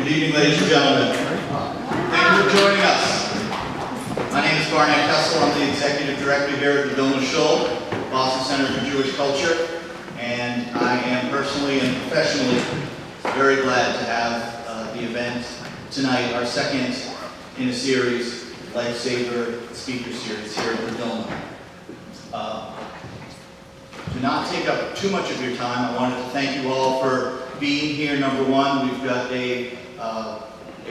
Good evening, ladies and gentlemen. Thank you for joining us. My name is Barnett Kessel. I'm the Executive Director here at the Vilna Shul, Boston Center for Jewish Culture, and I am personally and professionally very glad to have the event tonight, our second in a series, Lifesaver Speaker Series here at the Vilna. To not take up too much of your time, I wanted to thank you all for being here. Number one, we've got a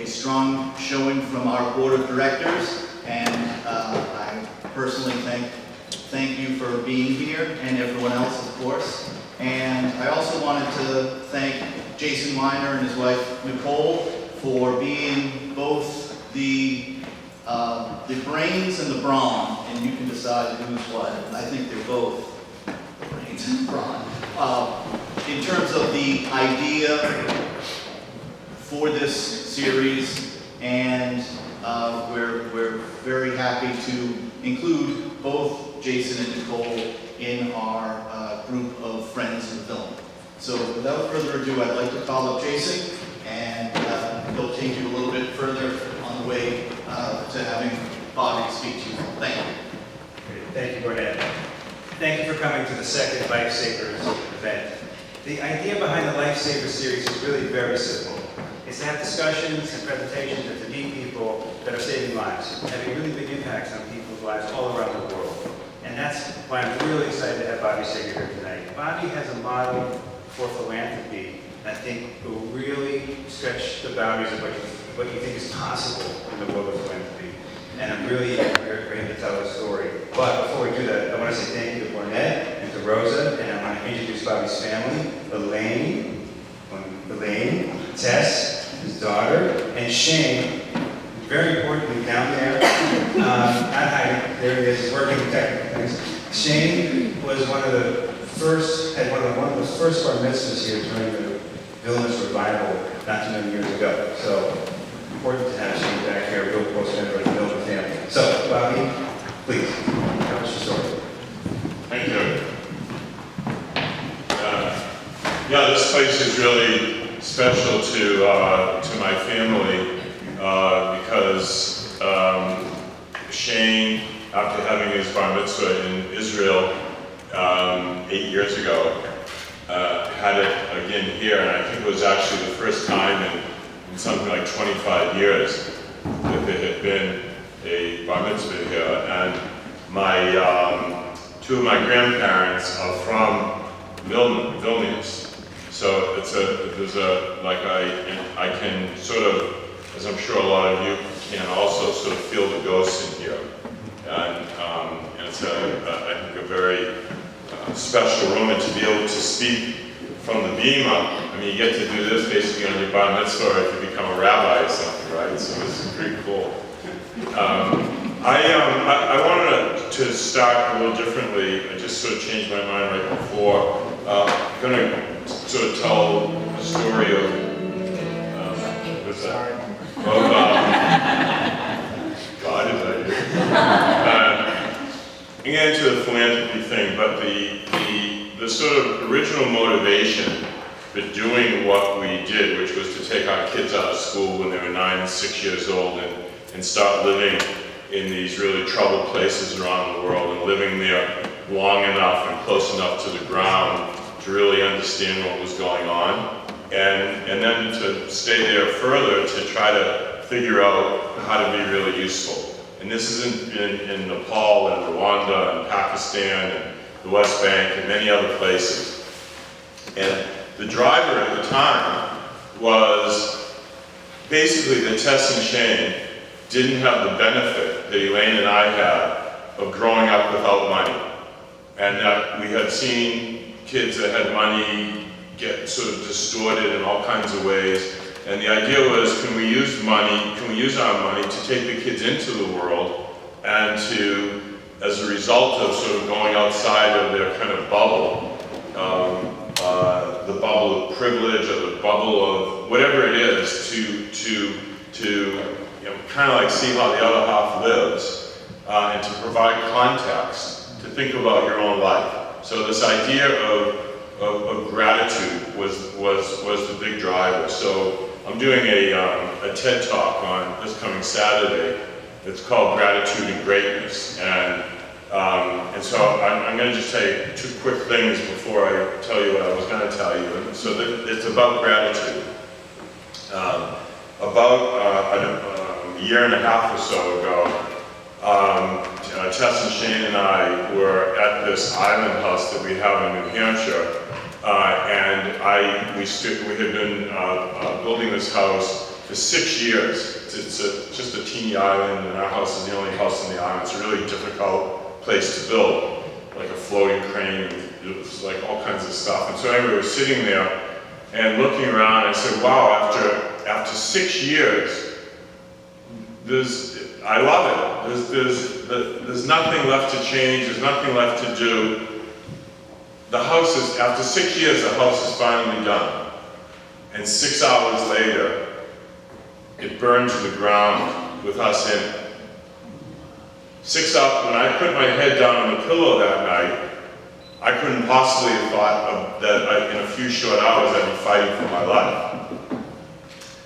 strong showing from our board of directors, and I personally thank you for being here, and everyone else, of course. And I also wanted to thank Jason Weiner and his wife Nicole for being both the brains and the brawn, and you can decide who's what. I think they're both the brains and the brawn. In terms of the idea for this series, and we're very happy to include both Jason and Nicole in our group of friends of the film. So without further ado, I'd like to call up Jason, and he'll take you a little bit further on the way to having Bobby speak to you. Thank you. Thank you, Burnett. Thank you for coming to the second Lifesavers event. The idea behind the Lifesavers series is really very simple. It's to have discussions and presentations and to meet people that are saving lives, having really big impacts on people's lives all around the world. And that's why I'm really excited to have Bobby Sager here tonight. Bobby has a model for philanthropy that I think will really stretch the boundaries of what you think is possible in the world of philanthropy. And I'm really eager for him to tell his story. But before we do that, I want to say thank you to Burnett and to Rosa, and I want to introduce Bobby's family, Elaine, Tess, his daughter, and Shane, very importantly down there, not hiding, there he is, he's working technical things. Shane was one of the first bar mitzvahs here during the Vilna's revival not too many years ago. So important to have Shane back here, real close member of the Vilna family. So, Bobby, please, tell us your story. Thank you. Yeah, this place is really special to my family because Shane, after having his bar mitzvah in Israel 8 years ago, had it again here, and I think it was actually the first time in something like 25 years that there had been a bar mitzvah here. And my two of my grandparents are from Vilnius. So I can sort of, as I'm sure a lot of you can also sort of feel the ghosts in here. And it's I think a very special room, and to be able to speak from the bima. I mean, you get to do this basically on your bar mitzvah or if you become a rabbi or something, right? So this is pretty cool. I wanted to start a little differently. I just sort of changed my mind right before. I'm going to sort of tell the story of, what's that? God, is that you? I'm getting into the philanthropy thing, but the sort of original motivation for doing what we did, which was to take our kids out of school when they were 9 and 6 years old and start living in these really troubled places around the world and living there long enough and close enough to the ground to really understand what was going on, and then to stay there further to try to figure out how to be really useful. And this isn't in Nepal and Rwanda and Pakistan and the West Bank and many other places. And the driver at the time was basically that Tess and Shane didn't have the benefit that Elaine and I had of growing up without money. And that we had seen kids that had money get sort of distorted in all kinds of ways. And the idea was, can we use our money to take the kids into the world and to, as a result of sort of going outside of their kind of bubble, the bubble of privilege or the bubble of whatever it is, to kind of like see how the other half lives, and to provide context, to think about your own life. So this idea of gratitude was the big driver. So I'm doing a TED Talk on this coming Saturday. It's called Gratitude and Greatness. And so I'm going to just say two quick things before I tell you what I was going to tell you. And so it's about gratitude. About a year and a half or so ago, Tess and Shane and I were at this island house that we have in New Hampshire, and we had been building this house for 6 years. It's just a teeny island, and our house is the only house on the island. It's a really difficult place to build, like a floating crane, it was like all kinds of stuff. And so anyway, we were sitting there and looking around, and I said, wow, after 6 years, I love it. There's nothing left to change, there's nothing left to do. The house is, after 6 years, the house is finally done. And 6 hours later, it burned to the ground with us in it. 6 hours, when I put my head down on the pillow that night, I couldn't possibly have thought that in a few short hours I'd be fighting for my life.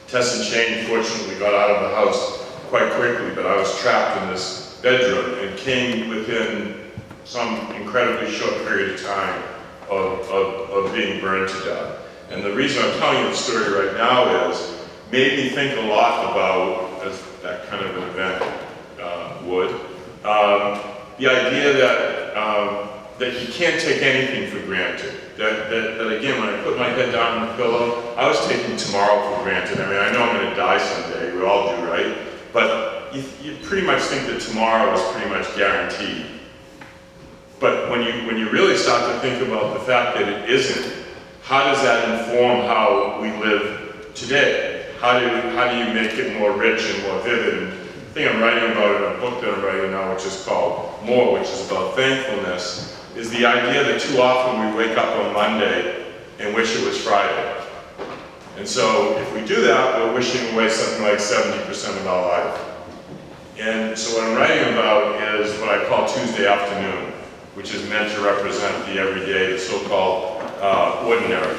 Tess and Shane fortunately got out of the house quite quickly, but I was trapped in this bedroom and came within some incredibly short period of time of being burned to death. And the reason I'm telling you the story right now is, made me think a lot about, as that kind of an event would, the idea that you can't take anything for granted. That again, when I put my head down on the pillow, I was taking tomorrow for granted. I mean, I know I'm going to die someday, we all do, right? But you pretty much think that tomorrow is pretty much guaranteed. But when you really start to think about the fact that it isn't, how does that inform how we live today? How do you make it more rich and more vivid? And the thing I'm writing about in a book that I'm writing now, which is called More, which is about thankfulness, is the idea that too often we wake up on Monday and wish it was Friday. And so if we do that, we're wishing away something like 70% of our life. And so what I'm writing about is what I call Tuesday afternoon, which is meant to represent the everyday, the so-called ordinary.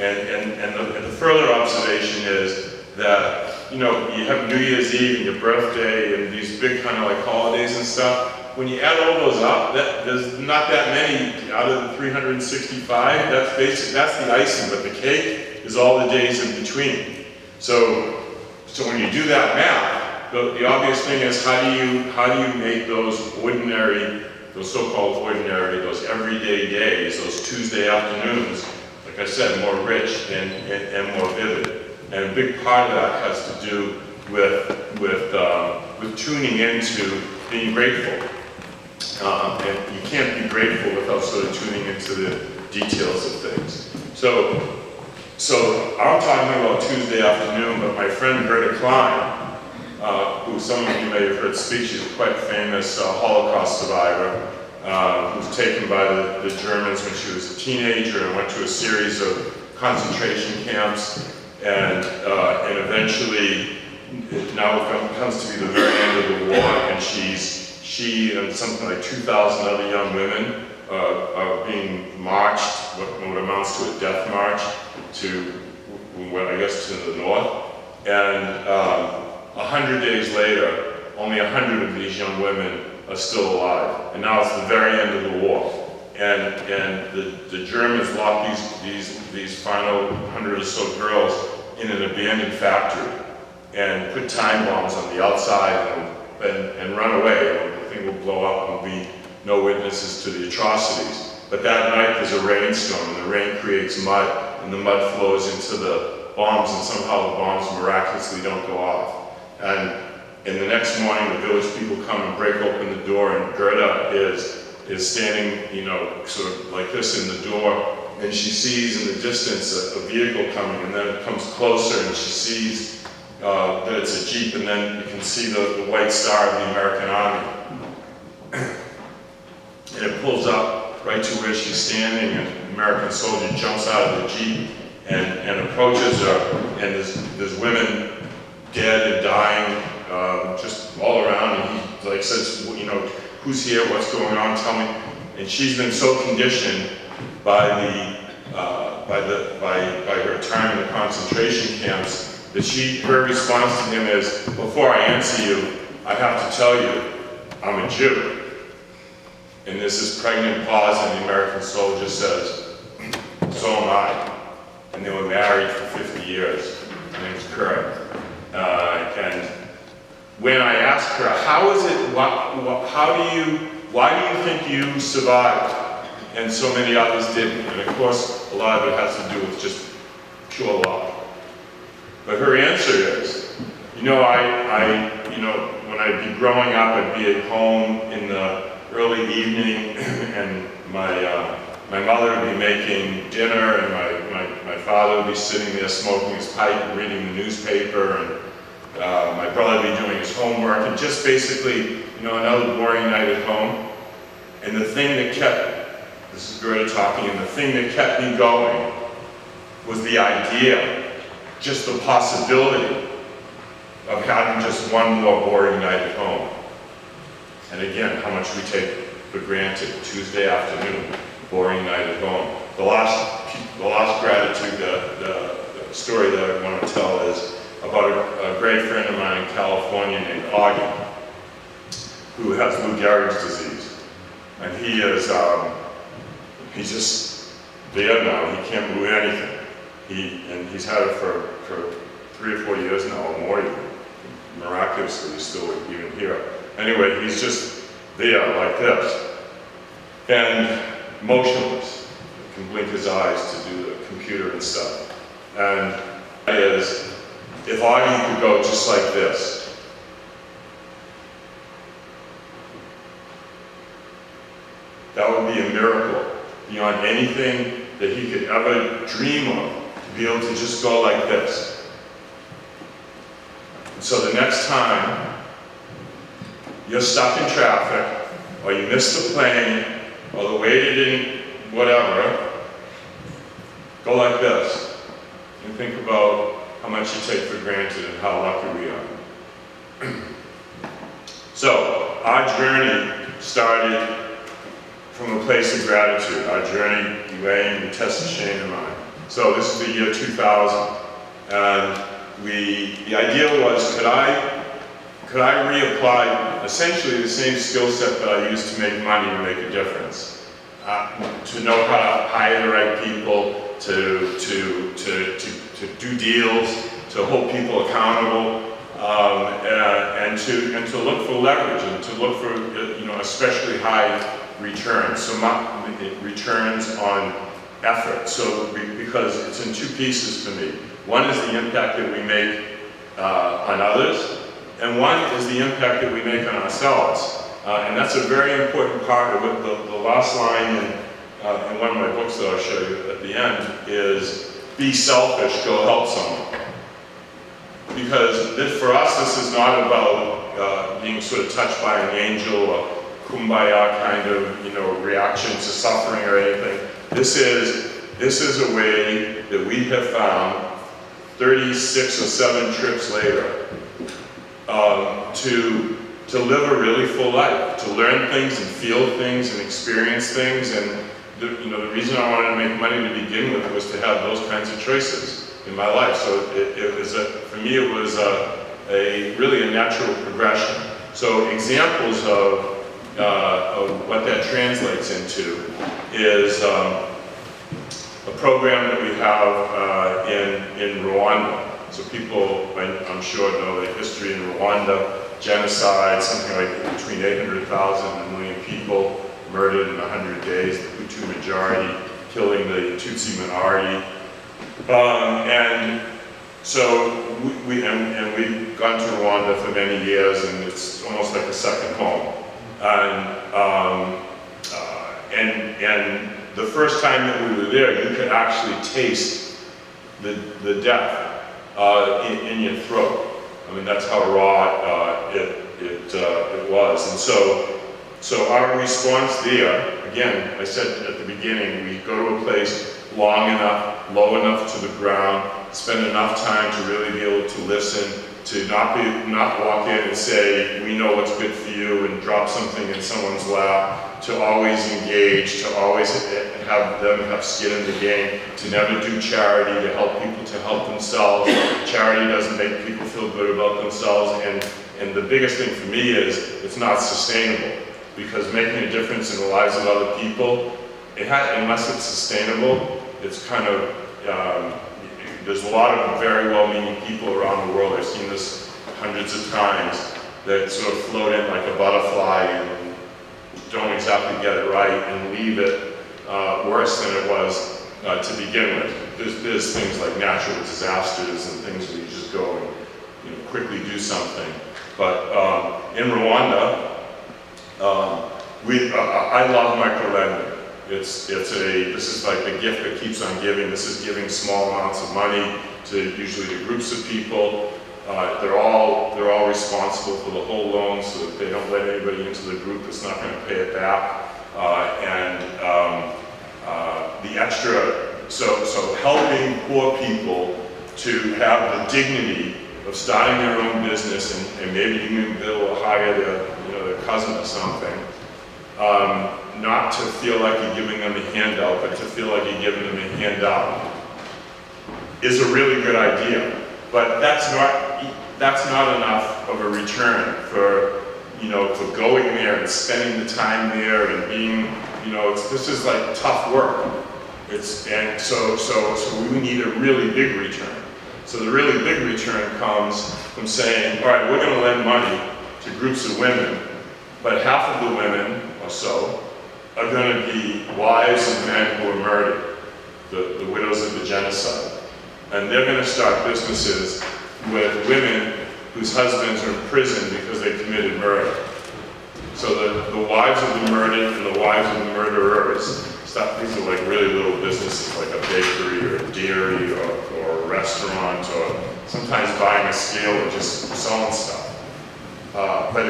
And the further observation is that, you know, you have New Year's Eve and your birthday and these big kind of like holidays and stuff. When you add all those up, there's not that many out of the 365. That's the icing, but the cake is all the days in between. So when you do that math, the obvious thing is how do you make those ordinary, those so-called ordinary, those everyday days, those Tuesday afternoons, like I said, more rich and more vivid. And a big part of that has to do with tuning into being grateful. And you can't be grateful without sort of tuning into the details of things. So I'm talking about Tuesday afternoon, but my friend Gerda Klein, who some of you may have heard speak, she's a quite famous Holocaust survivor, who was taken by the Germans when she was a teenager and went to a series of concentration camps, and eventually it now comes to be the very end of the war, and she and something like 2,000 other young women are being marched, what amounts to a death march, to, well, I guess, to the north. And 100 days later, only 100 of these young women are still alive. And now it's the very end of the war. And the Germans locked these final 100 or so girls in an abandoned factory and put time bombs on the outside and run away. The thing will blow up and there'll be no witnesses to the atrocities. But that night there's a rainstorm, and the rain creates mud, and the mud flows into the bombs, and somehow the bombs miraculously don't go off. And the next morning the village people come and break open the door, and Gerda is standing, you know, sort of like this in the door, and she sees in the distance a vehicle coming, and then it comes closer and she sees that it's a Jeep, and then you can see the white star of the American Army. And it pulls up right to where she's standing, and an American soldier jumps out of the Jeep and approaches her, and there's women dead and dying just all around, and he like says, you know, who's here, what's going on, tell me. And she's been so conditioned by her time in the concentration camps her response to him is, before I answer you, I have to tell you, I'm a Jew. And there's this pregnant pause, and the American soldier says, so am I. And they were married for 50 years. Her name's Kurt. And when I asked her, how is it, why do you think you survived? And so many others didn't. And of course, a lot of it has to do with just pure luck. But her answer is, when I'd be growing up, I'd be at home in the early evening, and my mother would be making dinner, and my father would be sitting there smoking his pipe and reading the newspaper, and my brother would be doing his homework, and just basically, another boring night at home. And the thing that this is Gerda talking, and the thing that kept me going was the idea, just the possibility of having just one more boring night at home. And again, how much we take for granted. Tuesday afternoon, boring night at home. The last gratitude, the story that I want to tell is about a great friend of mine in California named Augie, who has Lou Gehrig's disease. And he is, he's just there now. He can't move anything. He's had it for 3 or 4 years now, or more even. Miraculously, he's still even here. Anyway, he's just there like this, and motionless. He can blink his eyes to do the computer and stuff. And that is, if Augie could go just like this, that would be a miracle beyond anything that he could ever dream of, to be able to just go like this. And so the next time you're stuck in traffic, or you missed the plane, or the waiter didn't, whatever, go like this and think about how much you take for granted and how lucky we are. So, our journey started from a place of gratitude. Our journey, Elaine and Tessa, Shane, and mine. So this is the year 2000, and the idea was, could I reapply essentially the same skill set that I used to make money to make a difference? To know how to hire the right people, to do deals, to hold people accountable, and to look for leverage, and to look for especially high returns. So returns on effort. So because it's in two pieces for me. One is the impact that we make on others, and one is the impact that we make on ourselves. And that's a very important part of what the last line in one of my books that I'll show you at the end is, be selfish, go help someone. Because for us, this is not about being sort of touched by an angel or kumbaya kind of reaction to suffering or anything. This is a way that we have found 36 or 7 trips later to live a really full life, to learn things and feel things and experience things. And the reason I wanted to make money to begin with was to have those kinds of choices in my life. So for me it was really a natural progression. So examples of what that translates into is a program that we have in Rwanda. So people, I'm sure, know the history in Rwanda, genocide, something like between 800,000 and 1 million people murdered in 100 days, the Hutu majority killing the Tutsi minority. And so we've gone to Rwanda for many years, and it's almost like a second home. And the first time that we were there, you could actually taste the death in your throat. I mean, that's how raw it was. And so our response there, again, I said at the beginning, we go to a place long enough, low enough to the ground, spend enough time to really be able to listen, to not walk in and say, we know what's good for you, and drop something in someone's lap, to always engage, to always have them have skin in the game, to never do charity, to help people to help themselves. Charity doesn't make people feel good about themselves, and the biggest thing for me is it's not sustainable, because making a difference in the lives of other people, unless it's sustainable, it's kind of, there's a lot of very well-meaning people around the world, I've seen this hundreds of times, that sort of float in like a butterfly and don't exactly get it right and leave it worse than it was to begin with. There's things like natural disasters and things where you just go and quickly do something. But in Rwanda, I love microlending. This is like the gift that keeps on giving. This is giving small amounts of money usually to groups of people. They're all responsible for the whole loan, so that they don't let anybody into the group that's not going to pay it back. The extra, so helping poor people to have the dignity of starting their own business, and maybe even Bill will hire their cousin or something. Not to feel like you're giving them a handout, but to feel like you're giving them a handout is a really good idea. But that's not enough of a return for going there and spending the time there and being, this is like tough work. So we need a really big return. So the really big return comes from saying, all right, we're going to lend money to groups of women, but half of the women or so are going to be wives of men who were murdered, the widows of the genocide. And they're going to start businesses with women whose husbands are in prison because they committed murder. So the wives of the murdered and the wives of the murderers, these are like really little businesses, like a bakery or a dairy or a restaurant, or sometimes buying a scale and just selling stuff. But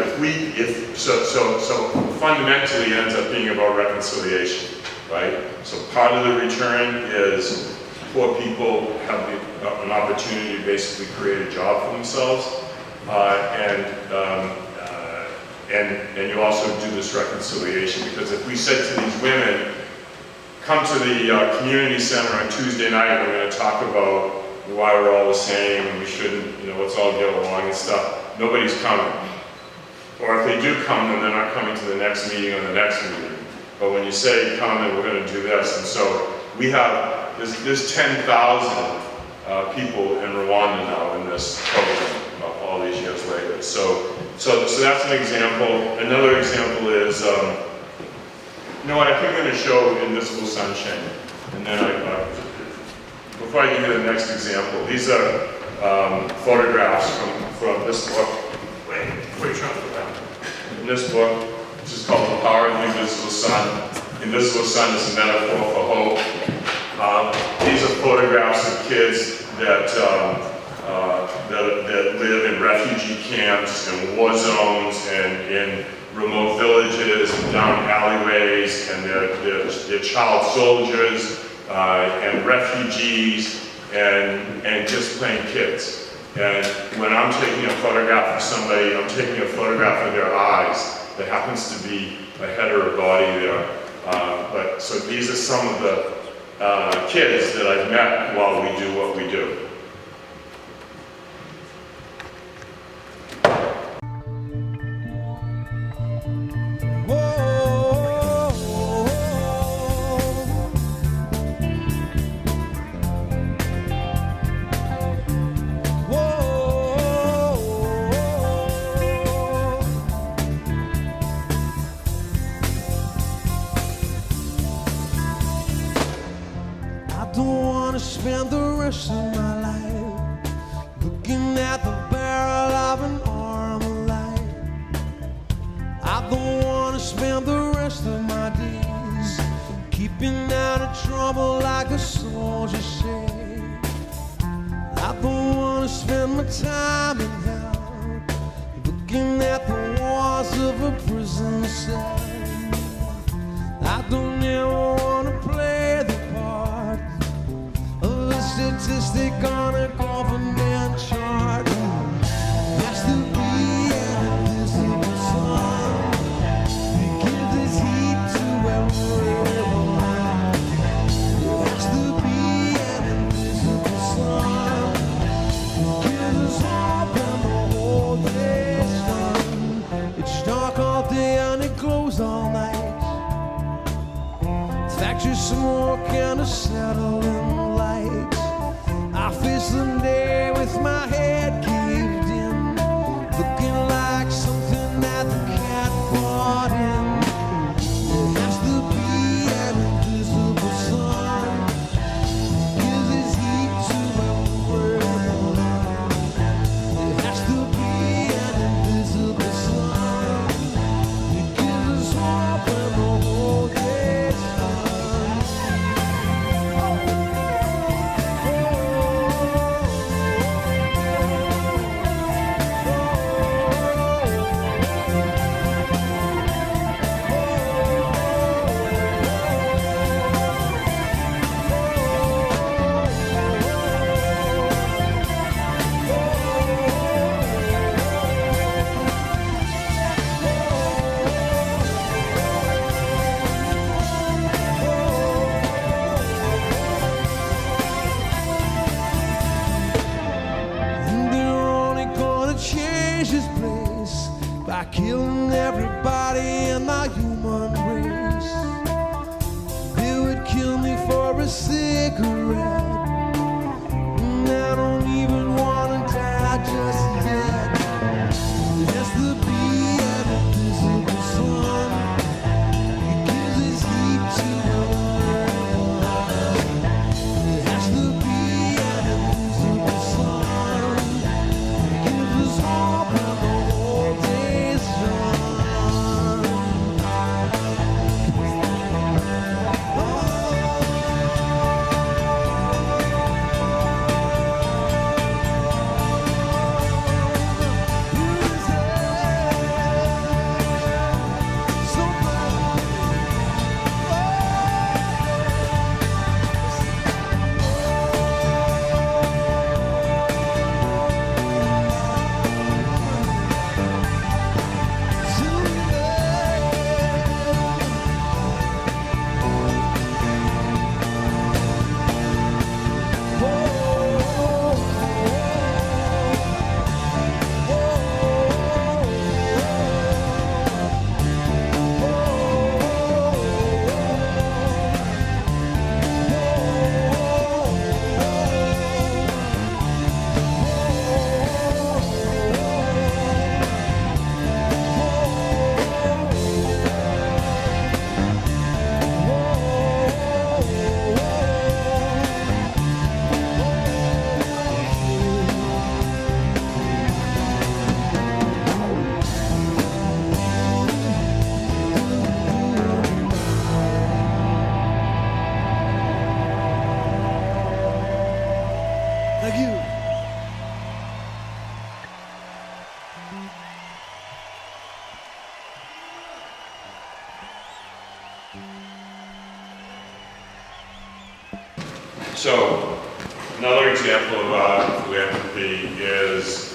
so fundamentally it ends up being about reconciliation, right? So part of the return is poor people have an opportunity to basically create a job for themselves, and you also do this reconciliation, because if we said to these women, come to the community center on Tuesday night and we're going to talk about why we're all the same and we shouldn't, let's all get along and stuff, nobody's coming. Or if they do come, then they're not coming to the next meeting or the next meeting. But when you say come and we're going to do this, and so we have, there's 10,000 people in Rwanda now in this program all these years later. So that's an example. Another example is, I think I'm going to show Invisible Sunshine. And then before I give you the next example, these are photographs from this book. Wait, before you try to put that. In this book, which is called The Power of the Invisible Sun. Invisible Sun is a metaphor for hope. These are photographs of kids that live in refugee camps and war zones and in remote villages and down alleyways, and they're child soldiers and refugees and just plain kids. And when I'm taking a photograph of somebody, I'm taking a photograph of their eyes. There happens to be a head or a body there. So these are some of the kids that I've met while we do what we do. Spend the rest of my life looking at the barrel of an Armalite. I don't want to spend the rest of my days keeping out of trouble like a soldier said. I don't want to spend my time in hell looking at the walls of a prison cell. I don't ever want to play the part statistic on a government chart. That's the be an invisible sun. It gives its heat to everyone. That's the be an invisible sun. It gives us hope and the whole day's done. It's dark all day and it glows all night. Factory smoke and a settling light. I face the day with my head caved in, looking like something that the cat brought in. It has to be an invisible sun. Gives its heat to everyone. It has to be an invisible sun. It gives us hope and the whole day's done. And they're only gonna change this place by killing everybody in the human race. They would kill me for a cigarette, and I don't even wanna die just yet. It has to be an invisible sun. It gives its heat to everyone. It has to be an invisible sun. It gives us hope and the whole day's done. Thank you. So, another example of philanthropy is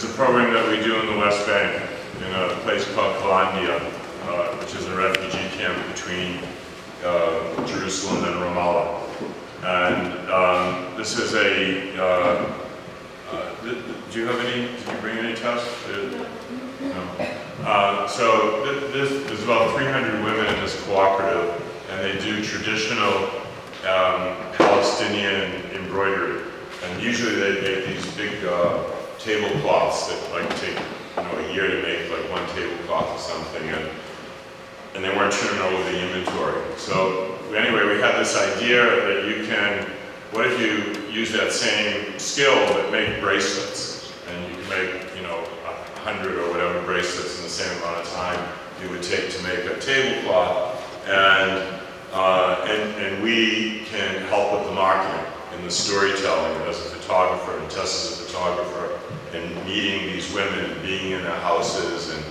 a program that we do in the West Bank in a place called Kalandia, which is a refugee camp between Jerusalem and Ramallah. And this is a, do you have any, did you bring any tests? No. So there's about 300 women in this cooperative, and they do traditional Palestinian embroidery. And usually they make these big tablecloths that like take a year to make, like one tablecloth or something, and they weren't turning over the inventory. So anyway, we had this idea that you can, what if you use that same skill but make bracelets, and you can make 100 or whatever bracelets in the same amount of time it would take to make a tablecloth, and we can help with the marketing and the storytelling as a photographer, and Tess as a photographer, and meeting these women and being in their houses and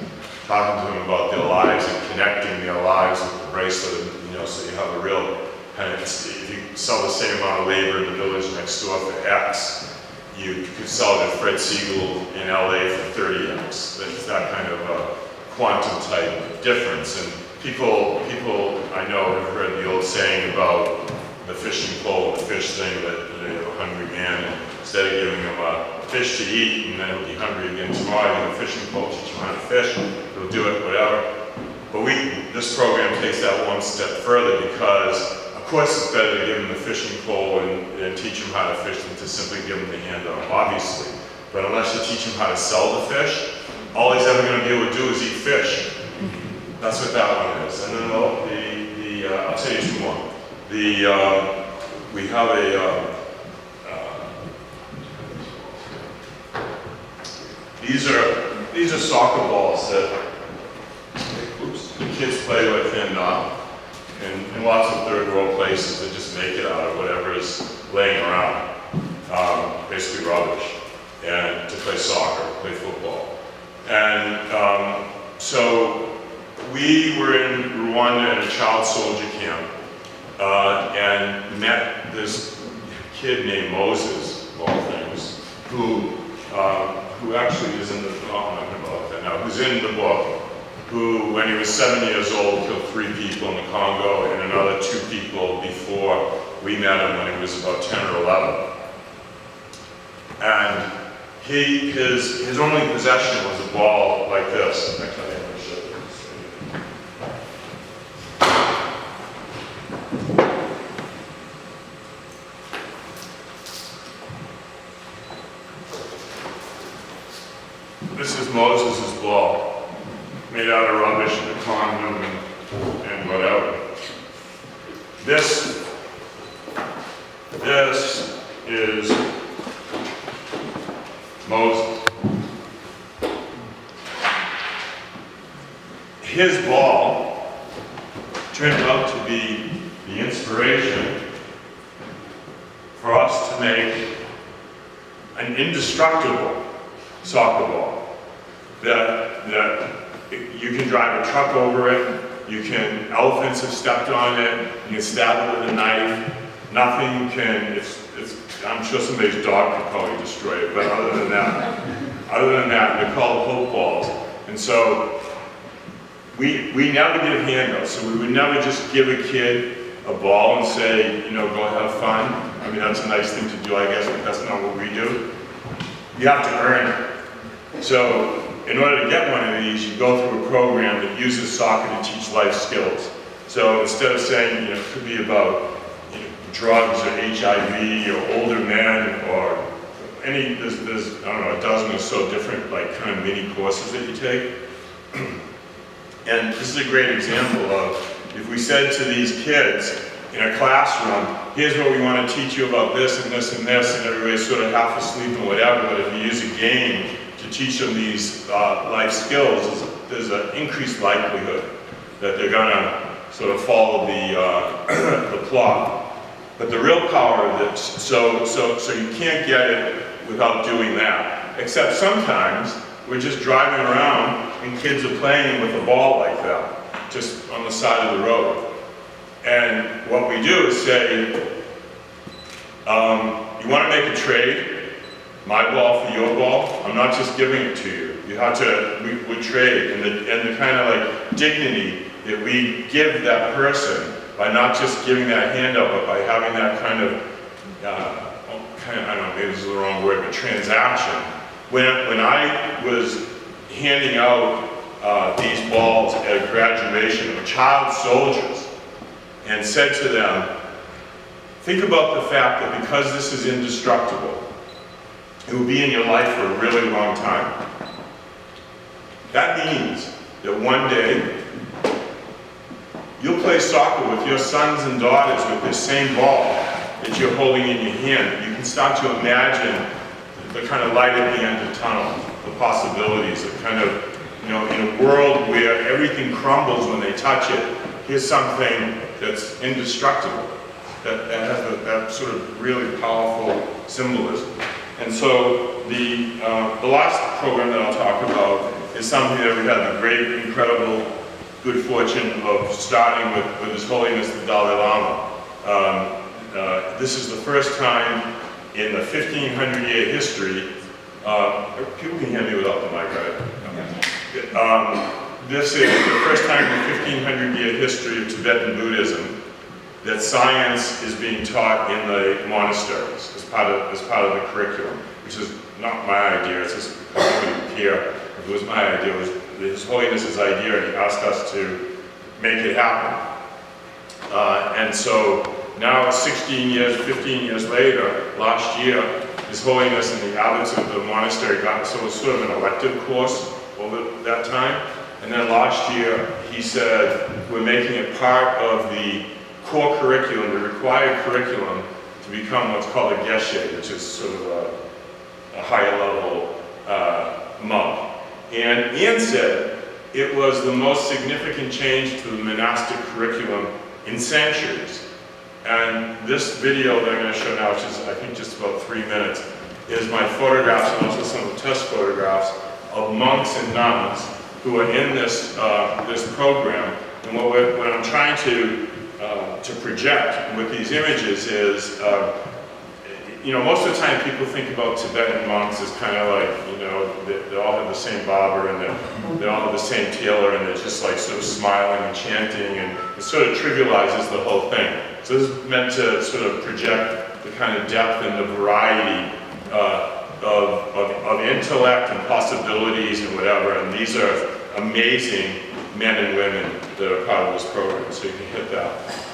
talking to them about their lives and connecting their lives with the bracelet, so you have a real kind of, if you sell the same amount of labor in the village next door for X, you could sell it at Fred Siegel in LA for 30X. It's that kind of quantum type difference. And people I know have heard the old saying about the fishing pole, the fish thing, that you have a hungry man, and instead of giving him a fish to eat and then he'll be hungry again tomorrow, you have a fishing pole, teach him how to fish, he'll do it, whatever. But this program takes that one step further, because of course it's better to give him the fishing pole and teach him how to fish than to simply give him the handout, obviously. But unless you teach him how to sell the fish, all he's ever going to be able to do is eat fish. That's what that one is. And then I'll tell you two more. We have these are soccer balls that the kids play with in lots of third world places. They just make it out of whatever is laying around, basically rubbish, and to play soccer, play football. And so we were in Rwanda in a child soldier camp, and met this kid named Moses, of all things, who actually is in the, I'm not going to about that now, who's in the book, who, when he was 7 years old, killed 3 people in the Congo and another 2 people before we met him when he was about 10 or 11. And his only possession was a ball like this. Actually, I'm going to show you this. This is Moses' ball, made out of rubbish and a condom and whatever. This is Moses. His ball turned out to be the inspiration for us to make an indestructible soccer ball. That you can drive a truck over it, elephants have stepped on it, you can stab it with a knife, nothing can, I'm sure somebody's dog could probably destroy it, but other than that, they're called hope balls. And so, we never give handouts, so we would never just give a kid a ball and say, go have fun. I mean, that's a nice thing to do, I guess, but that's not what we do. You have to earn it. So, in order to get one of these, you go through a program that uses soccer to teach life skills. So instead of saying, it could be about drugs or HIV or older men or there's I don't know, a dozen or so different kind of mini courses that you take. And this is a great example of, if we said to these kids in a classroom, here's what we want to teach you about this and this and this, and everybody's sort of half asleep and whatever, but if you use a game to teach them these life skills, there's an increased likelihood that they're going to sort of follow the plot. But the real power of this, so you can't get it without doing that. Except sometimes we're just driving around and kids are playing with a ball like that, just on the side of the road. And what we do is say, you want to make a trade? My ball for your ball? I'm not just giving it to you. You have to, we trade, and the kind of dignity that we give that person by not just giving that handout, but by having that kind of I don't know, maybe this is the wrong word, but transaction. When I was handing out these balls at a graduation of child soldiers and said to them, think about the fact that because this is indestructible, it will be in your life for a really long time. That means that one day you'll play soccer with your sons and daughters with this same ball that you're holding in your hand. You can start to imagine the kind of light at the end of the tunnel, the possibilities, the kind of, in a world where everything crumbles when they touch it, here's something that's indestructible, that has that sort of really powerful symbolism. And so the last program that I'll talk about is something that we had the great, incredible, good fortune of starting with His Holiness the Dalai Lama. this is the first time in the 1500-year history, people can hear me without the mic, right? This is the first time in the 1500-year history of Tibetan Buddhism that science is being taught in the monasteries as part of the curriculum, which is not my idea. It's just I wouldn't care if it was my idea. It was His Holiness's idea, and he asked us to make it happen. And so now, 15 years later, last year, His Holiness and the abbots of the monastery got so it was sort of an elective course over that time. And then last year, he said, we're making it part of the core curriculum, the required curriculum, to become what's called a geshe, which is sort of a higher level monk. And Ian said it was the most significant change to the monastic curriculum in centuries. And this video that I'm going to show now, which is I think just about 3 minutes, is my photographs and also some of the test photographs of monks and nuns who are in this this program. And what I'm trying to project with these images is, you know, most of the time people think about Tibetan monks as kind of like, you know, they all have the same barber and they all have the same tailor and they're just like sort of smiling and chanting, and it sort of trivializes the whole thing. So this is meant to sort of project the kind of depth and the variety of intellect and possibilities and whatever, and these are amazing men and women that are part of this program, so you can hit that.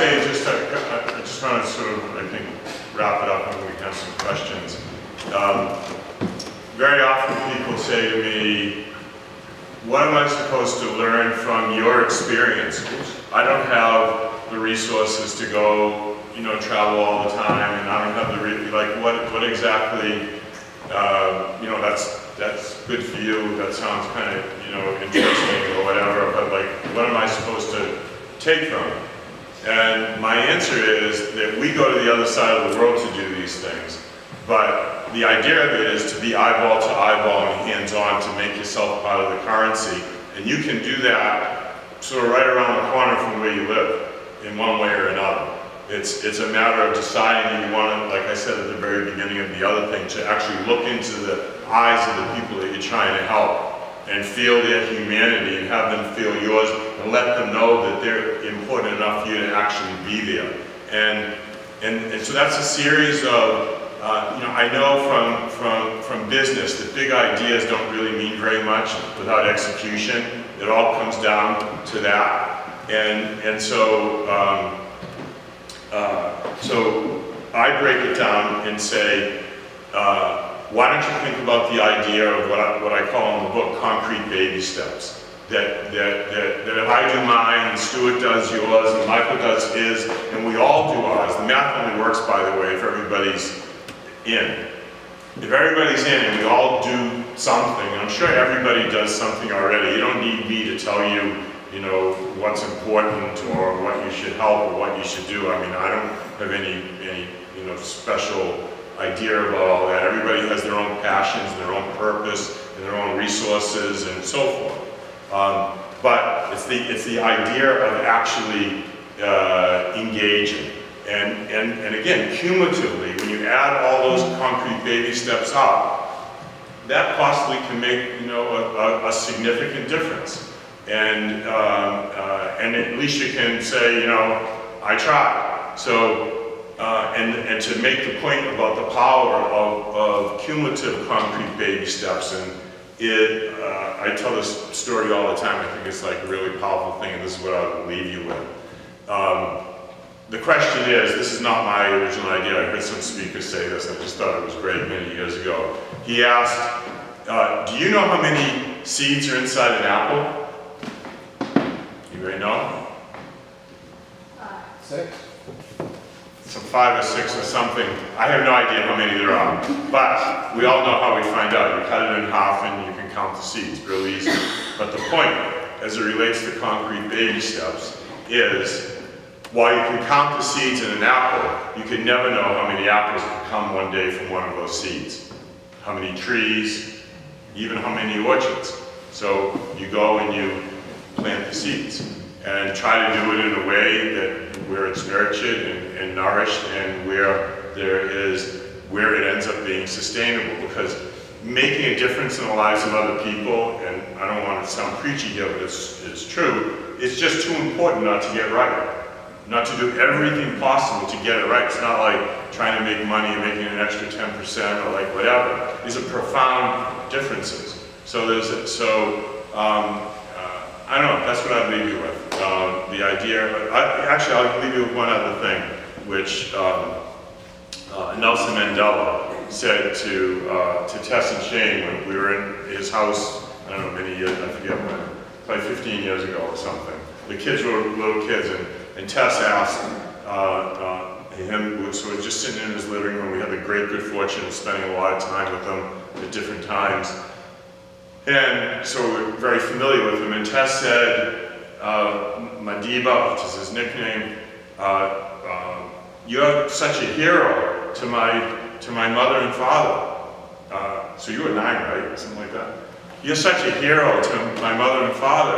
say, I just want to sort of, I think, wrap it up and we can have some questions. Very often people say to me, what am I supposed to learn from your experience? I don't have the resources to go, travel all the time, and I don't have what exactly, that's good for you, that sounds kind of, interesting or whatever, but what am I supposed to take from it? And my answer is that we go to the other side of the world to do these things, but the idea of it is to be eyeball to eyeball and hands-on to make yourself part of the currency, and you can do that sort of right around the corner from where you live, in one way or another. It's a matter of deciding that you want to, like I said at the very beginning of the other thing, to actually look into the eyes of the people that you're trying to help and feel their humanity and have them feel yours and let them know that they're important enough for you to actually be there. And so that's a series of, I know from business that big ideas don't really mean very much without execution. It all comes down to that. And so, so I break it down and say, why don't you think about the idea of what I call in the book concrete baby steps? That if I do mine, and Stuart does yours, and Michael does his, and we all do ours. The math only works, by the way, if everybody's in. If everybody's in and we all do something, and I'm sure everybody does something already. You don't need me to tell you, what's important or what you should help or what you should do. I mean, I don't have any special idea about all that. Everybody has their own passions, their own purpose, and their own resources, and so forth. But it's the idea of actually engaging. And again, cumulatively, when you add all those concrete baby steps up, that possibly can make a significant difference. And at least you can say, I tried. So. And to make the point about the power of cumulative concrete baby steps, and I tell this story all the time. I think it's like a really powerful thing, and this is what I'll leave you with. The question is, this is not my original idea. I heard some speakers say this. I just thought it was great many years ago. He asked, do you know how many seeds are inside an apple? You may know? 6. Some 5 or 6 or something. I have no idea how many there are, but we all know how we find out. You cut it in half and you can count the seeds real easy. But the point, as it relates to concrete baby steps, is while you can count the seeds in an apple, you can never know how many apples could come one day from one of those seeds. How many trees, even how many orchards. So you go and you plant the seeds and try to do it in a way where it's nurtured and nourished, and where it ends up being sustainable. Because making a difference in the lives of other people, and I don't want to sound preachy here, but it's true, it's just too important not to get right. Not to do everything possible to get it right. It's not like trying to make money and making an extra 10% or like whatever. These are profound differences. I don't know, that's what I'd leave you with. The idea, actually I'll leave you with one other thing, which Nelson Mandela said to Tess and Shane when we were in his house, I don't know, many years, I forget when, probably 15 years ago or something. The kids were little kids, and Tess asked him, so we were just sitting in his living room. We had the great good fortune of spending a lot of time with him at different times. And so we were very familiar with him, and Tess said, Madiba, which is his nickname, you're such a hero to my mother and father. So you were 9, right? Something like that. You're such a hero to my mother and father.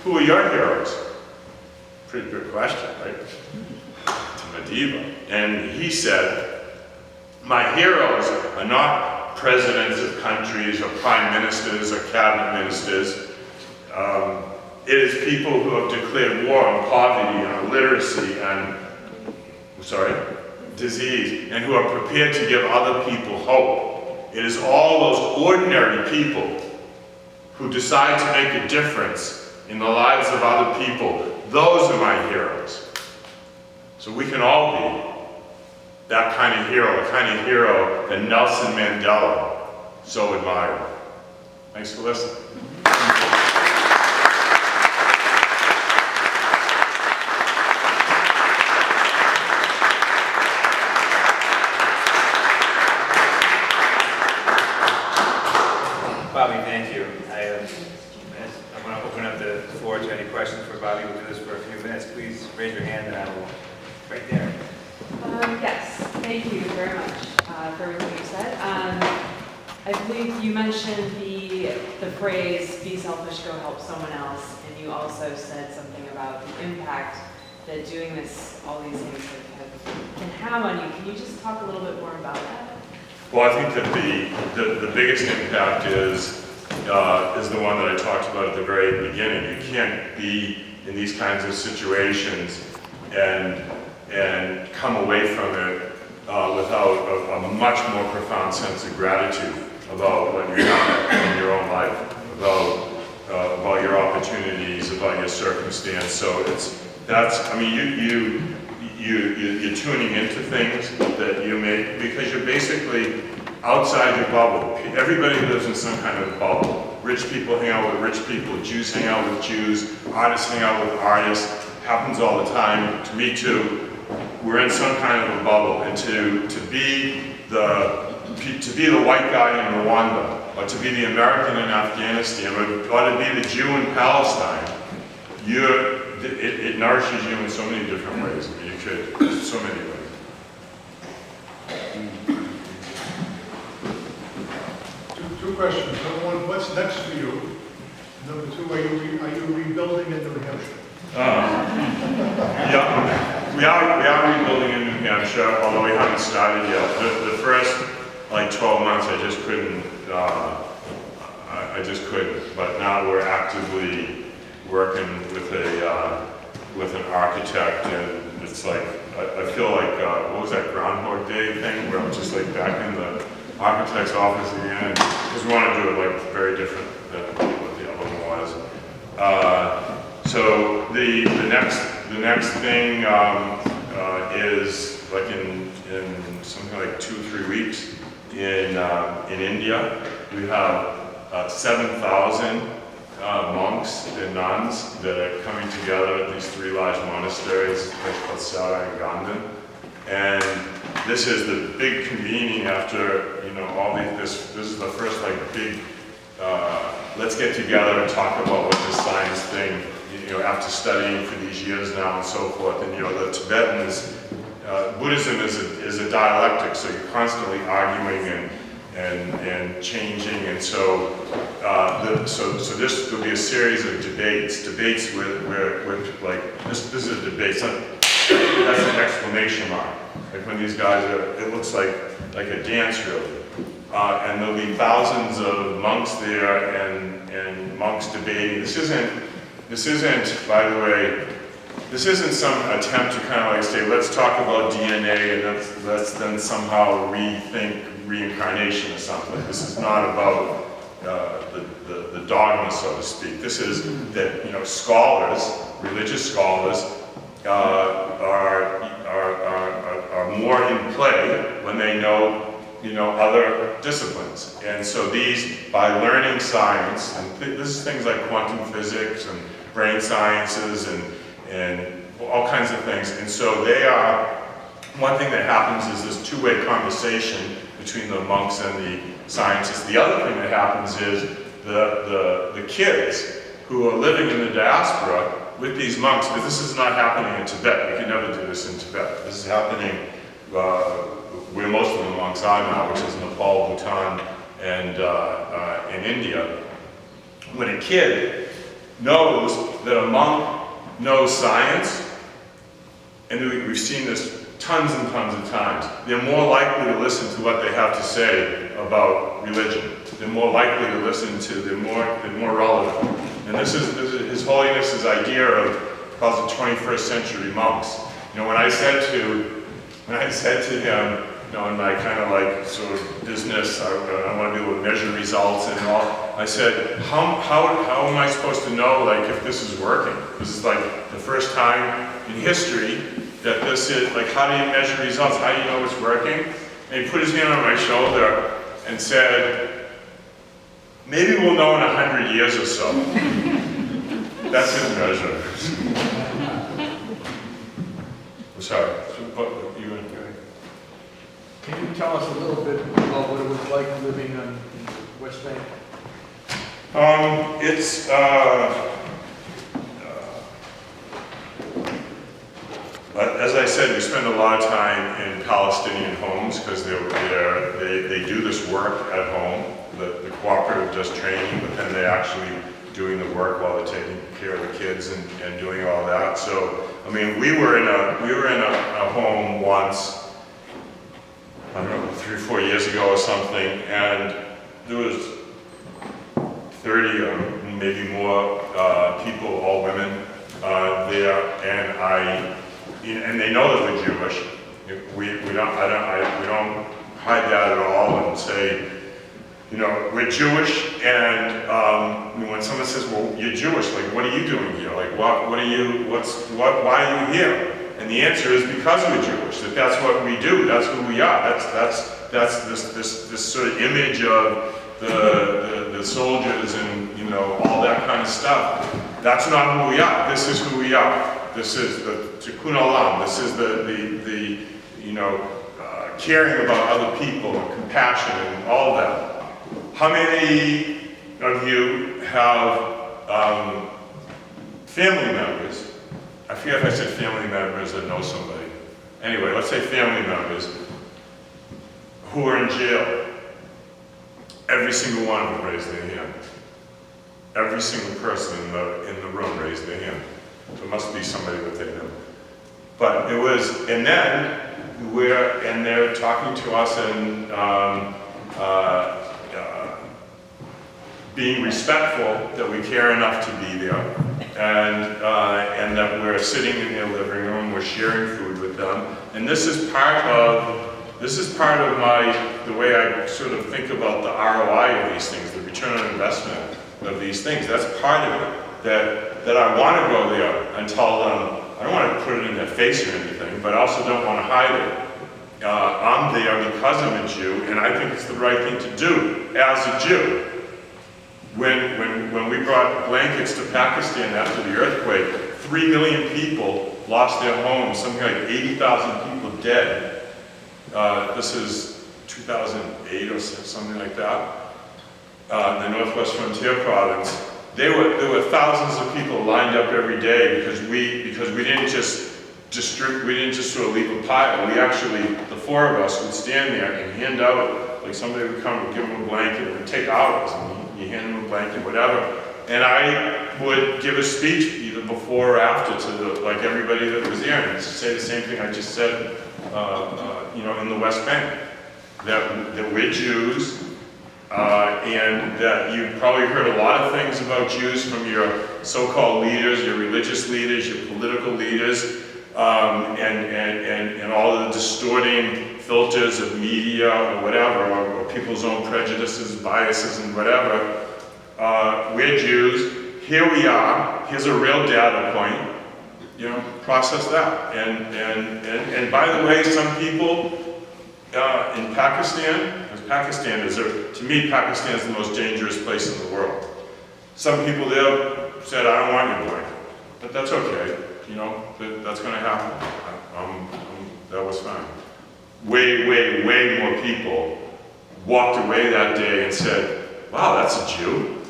Who are your heroes? Pretty good question, right? To Madiba. And he said, my heroes are not presidents of countries or prime ministers or cabinet ministers. It is people who have declared war on poverty and illiteracy and, disease, and who are prepared to give other people hope. It is all those ordinary people who decide to make a difference in the lives of other people. Those are my heroes. So we can all be that kind of hero, the kind of hero that Nelson Mandela so admired. Thanks for listening. Bobby, thank you. I want to open up the floor to any questions for Bobby. We'll do this for a few minutes. Please raise your hand and I will, right there. Yes, thank you very much for everything you said. I believe you mentioned the phrase, be selfish, go help someone else, and you also said something about the impact that doing this, all these things can have on you. Can you just talk a little bit more about that? Well, I think that the biggest impact is the one that I talked about at the very beginning. You can't be in these kinds of situations and come away from it without a much more profound sense of gratitude about what you're doing in your own life, about your opportunities, about your circumstance. So you're tuning into things that you make because you're basically outside your bubble. Everybody lives in some kind of bubble. Rich people hang out with rich people, Jews hang out with Jews, artists hang out with artists. Happens all the time, to me too. We're in some kind of a bubble, and to be the white guy in Rwanda, or to be the American in Afghanistan, or to be the Jew in Palestine, it nourishes you in so many different ways. I mean, you could, so many ways. Two questions. Number one, what's next for you? Number two, are you rebuilding in New Hampshire? Yeah, we are rebuilding in New Hampshire, although we haven't started yet. The first 12 months, I just couldn't. But now we're actively working with an architect, and it's like I feel like what was that Groundhog Day thing where I'm just back in the architect's office again, because we want to do it very different than what the other one was. So the next thing is in something like 2-3 weeks in India. We have 7,000 monks and nuns that are coming together at these 3 large monasteries, called Sara and Gandhan. And this is the big convening after all this is the first big let's get together and talk about what this science thing, after studying for these years now and so forth. And the Tibetans, Buddhism is a dialectic, so you're constantly arguing and changing, and so this will be a series of debates where this is a debate. That's an exclamation mark. When these guys it looks like a dance really. And there'll be thousands of monks there and monks debating. This isn't, by the way, this isn't some attempt to kind of say, let's talk about DNA and let's then somehow rethink reincarnation or something. This is not about the dogma, so to speak. This is that scholars, religious scholars, are more in play when they know other disciplines. And so by learning science, and this is things like quantum physics and brain sciences and all kinds of things. And so one thing that happens is this two-way conversation between the monks and the scientists. The other thing that happens is the kids who are living in the diaspora with these monks, but this is not happening in Tibet. We can never do this in Tibet. This is happening where most of the monks are now, which is Nepal, Bhutan, and in India. When a kid knows that a monk knows science, and we've seen this tons and tons of times, they're more likely to listen to what they have to say about religion. They're more likely to listen to, they're more relevant. And this is His Holiness's idea of, calls it 21st century monks. When I said to him, in my kind of like sort of business, I want to be able to measure results and all. I said, how am I supposed to know like if this is working? This is like the first time in history that this is, like, how do you measure results? How do you know it's working? And he put his hand on my shoulder and said, maybe we'll know in 100 years or so. That's his measure. I'm sorry. You went there. Can you tell us a little bit about what it was like living on the West Bank? It's as I said, we spend a lot of time in Palestinian homes because they do this work at home. The cooperative does training, but then they're actually doing the work while they're taking care of the kids and doing all that. So, I mean, we were in a home once, I don't know, 3 or 4 years ago or something, and there was 30 or maybe more people, all women, there, and they know that we're Jewish. We don't hide that at all and say, you know, we're Jewish, and when someone says, well, you're Jewish, like, what are you doing here? Like, why are you here? And the answer is because we're Jewish, that's what we do, that's who we are. That's this sort of image of the soldiers and, you know, all that kind of stuff. That's not who we are. This is who we are. This is the tikkun olam. This is the you know, caring about other people and compassion and all of that. How many of you have family members? I forget if I said family members that know somebody. Anyway, let's say family members who are in jail. Every single one of them raised their hand. Every single person in the room raised their hand. So it must be somebody that they knew. But it was, and then they're talking to us and being respectful that we care enough to be there, and that we're sitting in their living room, we're sharing food with them, and this is part of the way I sort of think about the ROI of these things, the return on investment of these things. That's part of it. That I want to go there and tell them, I don't want to put it in their face or anything, but I also don't want to hide it. I'm there because I'm a Jew, and I think it's the right thing to do as a Jew. When we brought blankets to Pakistan after the earthquake, 3 million people lost their homes, something like 80,000 people dead. This is 2008 or something like that. In the Northwest Frontier Province. There were thousands of people lined up every day because we didn't just distribute, we didn't just sort of leave a pile. We actually, the 4 of us would stand there and hand out, like somebody would come and give them a blanket, it would take hours, and you hand them a blanket, whatever. And I would give a speech either before or after to like everybody that was there, and say the same thing I just said, you know, in the West Bank, that we're Jews. And that you've probably heard a lot of things about Jews from your so-called leaders, your religious leaders, your political leaders, and all the distorting filters of media or whatever, or people's own prejudices, biases, and whatever. We're Jews. Here we are. Here's a real data point. You know, process that. And by the way, some people in Pakistan, to me, Pakistan is the most dangerous place in the world. Some people there said, I don't want your blanket. But that's okay, you know, that's gonna happen. That was fine. Way more people walked away that day and said, wow, that's a Jew.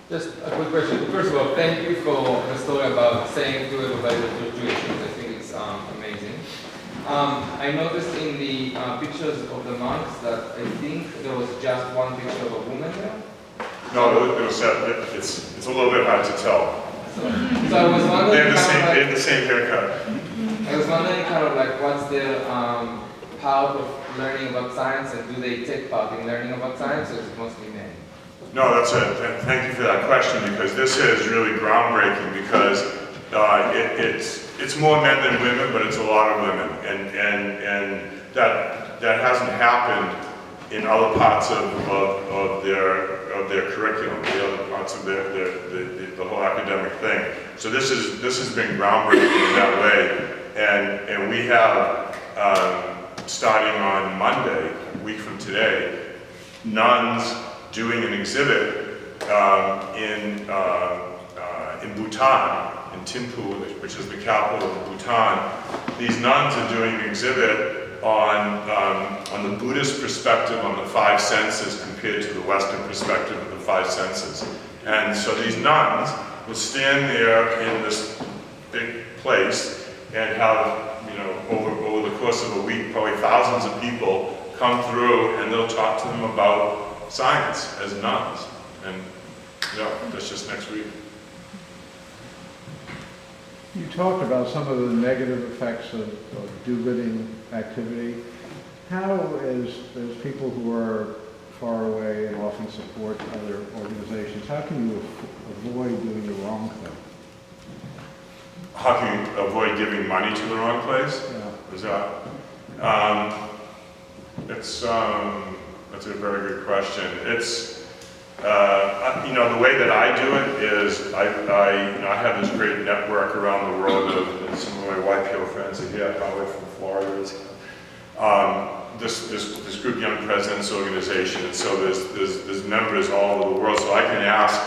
Just a quick question. First of all, thank you for the story about saying to everybody that you're Jewish. I think it's amazing. I noticed in the pictures of the monks that I think there was just one picture of a woman there. No, it's a little bit hard to tell. So I was wondering. They have the same haircut. I was wondering kind of like what's their part of learning about science, and do they take part in learning about science, or is it mostly men? No, thank you for that question, because this is really groundbreaking, because it's more men than women, but it's a lot of women, and that hasn't happened in other parts of their curriculum, the other parts of the whole academic thing. So this has been groundbreaking in that way, and we have starting on Monday, a week from today, nuns doing an exhibit in Bhutan, in Thimphu, which is the capital of Bhutan. These nuns are doing an exhibit on the Buddhist perspective on the five senses compared to the Western perspective of the five senses. And so these nuns will stand there in this big place and have, over the course of a week, probably thousands of people come through, and they'll talk to them about science as nuns. And that's just next week. You talked about some of the negative effects of do-gooding activity. How, as people who are far away and often support other organizations, how can you avoid doing the wrong thing? How can you avoid giving money to the wrong place? Yeah. Is that? That's a very good question. It's the way that I do it is I have this great network around the world of some of my YPO friends are here, probably from Florida. This group Young Presidents Organization, and so there's members all over the world. So I can ask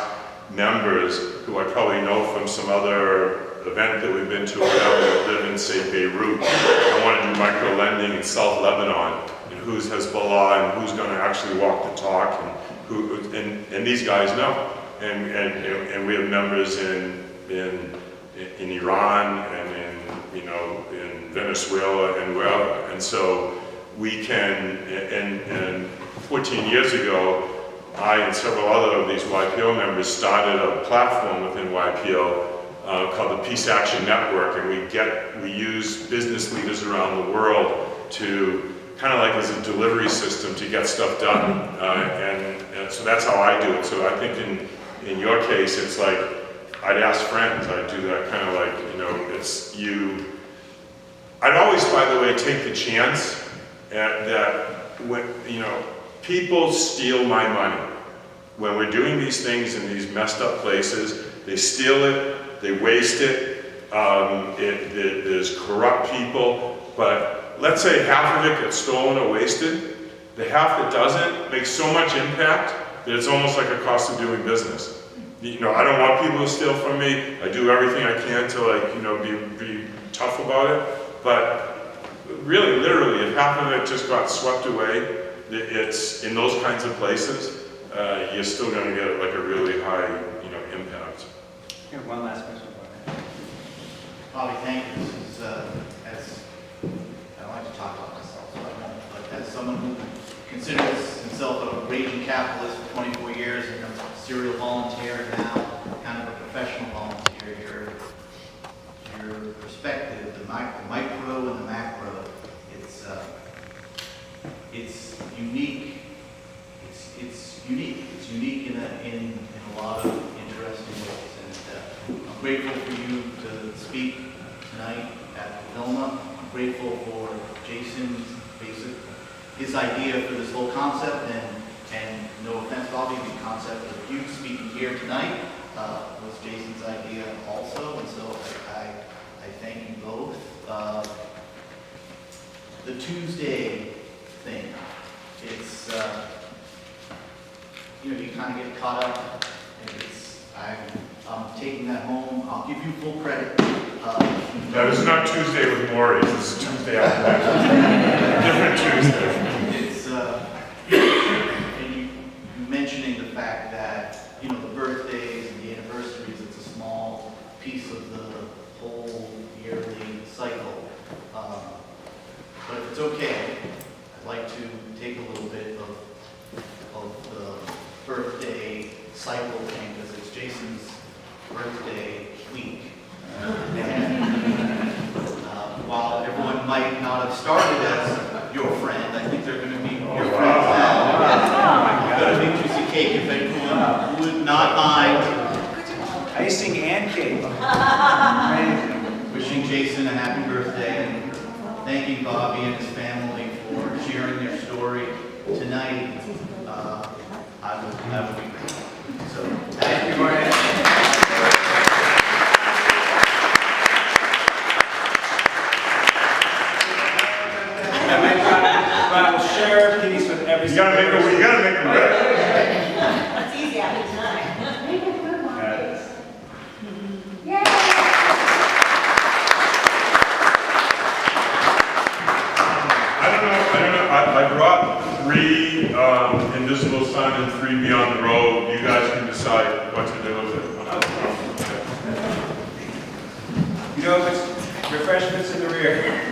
members who I probably know from some other event that we've been to or whatever that live in, say, Beirut. I want to do micro lending in South Lebanon, and who's Hezbollah, and who's going to actually walk the talk, and these guys know. And we have members in Iran and in Venezuela and wherever. And so we can, and 14 years ago, I and several other of these YPO members started a platform within YPO called the Peace Action Network, and we use business leaders around the world to kind of like as a delivery system to get stuff done, and so that's how I do it. So I think in your case, it's like I'd ask friends. I'd do that kind of like it's you. I'd always, by the way, take the chance that when people steal my money when we're doing these things in these messed up places. They steal it, they waste it. There's corrupt people, but let's say half of it gets stolen or wasted. The half that doesn't makes so much impact that it's almost like a cost of doing business. I don't want people to steal from me. I do everything I can to be tough about it. But really, literally, if half of it just got swept away, it's in those kinds of places, you're still going to get like a really high, impact. Here, one last question. Bobby, thank you. This is, as I don't like to talk about myself, so I won't, but as someone who considers himself a raging capitalist for 24 years and a serial volunteer now, kind of a professional volunteer, your perspective, the micro and the macro, it's unique. It's unique. It's unique in a lot of interesting ways. And I'm grateful for you to speak tonight at Vilna. I'm grateful for Jason's his idea for this whole concept, and no offense, Bobby, the concept of you speaking here tonight was Jason's idea also, and so I thank you both. The Tuesday thing, it's you kind of get caught up. I'm taking that home. I'll give you full credit. No, this is not Tuesday with Maury. This is Tuesday after different Tuesday. It's and you mentioning the fact that the birthdays and the anniversaries. It's a small piece of the whole yearly cycle. But if it's okay, I'd like to take a little bit of the birthday cycle thing, because it's Jason's birthday week. And while everyone might not have started as your friend, I think they're going to be your friends now. I've got a big juicy cake if anyone would not mind. Icing and cake. Amazing. wishing Jason a happy birthday and thanking Bobby and his family for sharing their story tonight. I would be great. So, Thank you, Gordon. I will share a piece with every You gotta make them ready. It's easy after tonight. I don't know, I brought 3 invisible sign and 3 beyond the road. You guys can decide what to do with it. You know, it's refreshments in the rear.